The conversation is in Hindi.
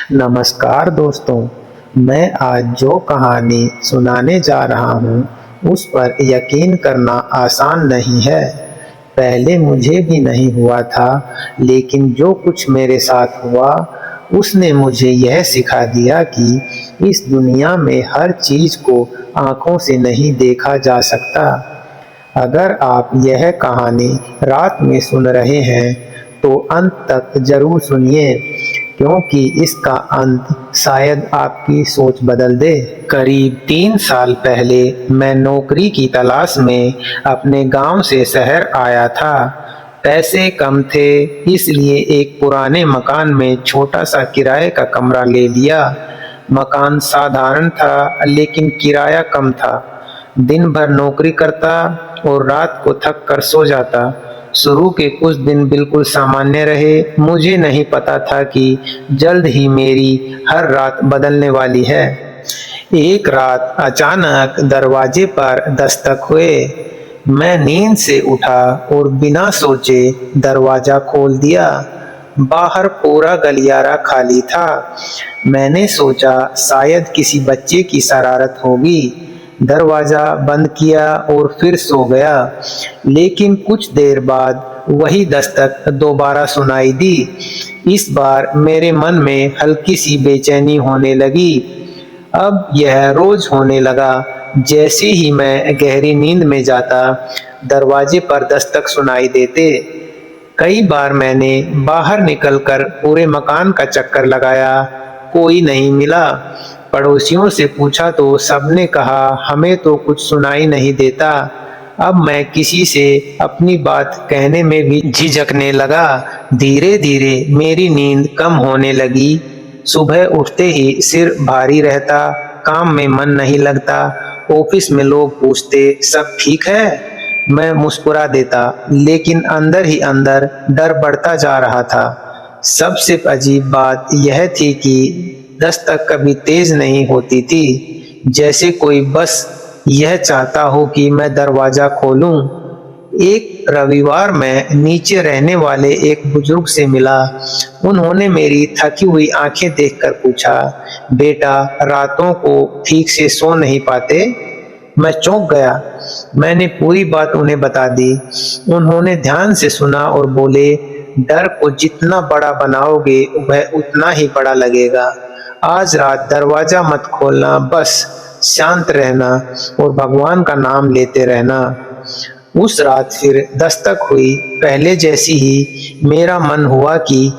नमस्कार दोस्तों, मैं आज जो कहानी सुनाने जा रहा हूँ उस पर यकीन करना आसान नहीं है। पहले मुझे भी नहीं हुआ था, लेकिन जो कुछ मेरे साथ हुआ उसने मुझे यह सिखा दिया कि इस दुनिया में हर चीज़ को आँखों से नहीं देखा जा सकता। अगर आप यह कहानी रात में सुन रहे हैं तो अंत तक जरूर सुनिए, क्योंकि इसका अंत शायद आपकी सोच बदल दे। करीब 3 साल पहले मैं नौकरी की तलाश में अपने गांव से शहर आया था। पैसे कम थे, इसलिए एक पुराने मकान में छोटा सा किराए का कमरा ले लिया। मकान साधारण था, लेकिन किराया कम था। दिन भर नौकरी करता और रात को थक कर सो जाता। शुरू के कुछ दिन बिल्कुल सामान्य रहे। मुझे नहीं पता था कि जल्द ही मेरी हर रात बदलने वाली है। एक रात अचानक दरवाजे पर दस्तक हुए। मैं नींद से उठा और बिना सोचे दरवाजा खोल दिया। बाहर पूरा गलियारा खाली था। मैंने सोचा शायद किसी बच्चे की शरारत होगी। दरवाजा बंद किया और फिर सो गया। लेकिन कुछ देर बाद वही दस्तक दोबारा सुनाई दी। इस बार मेरे मन में हल्की सी बेचैनी होने लगी। अब यह रोज होने लगा। जैसे ही मैं गहरी नींद में जाता, दरवाजे पर दस्तक सुनाई देते। कई बार मैंने बाहर निकलकर पूरे मकान का चक्कर लगाया, कोई नहीं मिला। पड़ोसियों से पूछा तो सबने कहा हमें तो कुछ सुनाई नहीं देता। अब मैं किसी से अपनी बात कहने में भी झिझकने लगा। धीरे धीरे मेरी नींद कम होने लगी। सुबह उठते ही सिर भारी रहता, काम में मन नहीं लगता। ऑफिस में लोग पूछते सब ठीक है। मैं मुस्कुरा देता, लेकिन अंदर ही अंदर डर बढ़ता जा रहा था। सबसे अजीब बात यह थी कि दस्तक कभी तेज नहीं होती थी, जैसे कोई बस यह चाहता हो कि मैं दरवाजा खोलूं। एक रविवार मैं नीचे रहने वाले एक बुजुर्ग से मिला। उन्होंने मेरी थकी हुई आंखें देखकर पूछा, बेटा रातों को ठीक से सो नहीं पाते? मैं चौंक गया। मैंने पूरी बात उन्हें बता दी। उन्होंने ध्यान से सुना और बोले, डर को जितना बड़ा बनाओगे वह उतना ही बड़ा लगेगा। आज रात दरवाजा मत खोलना, बस शांत रहना और भगवान का नाम लेते रहना। उस रात फिर दस्तक हुई। पहले जैसी ही मेरा मन हुआ कि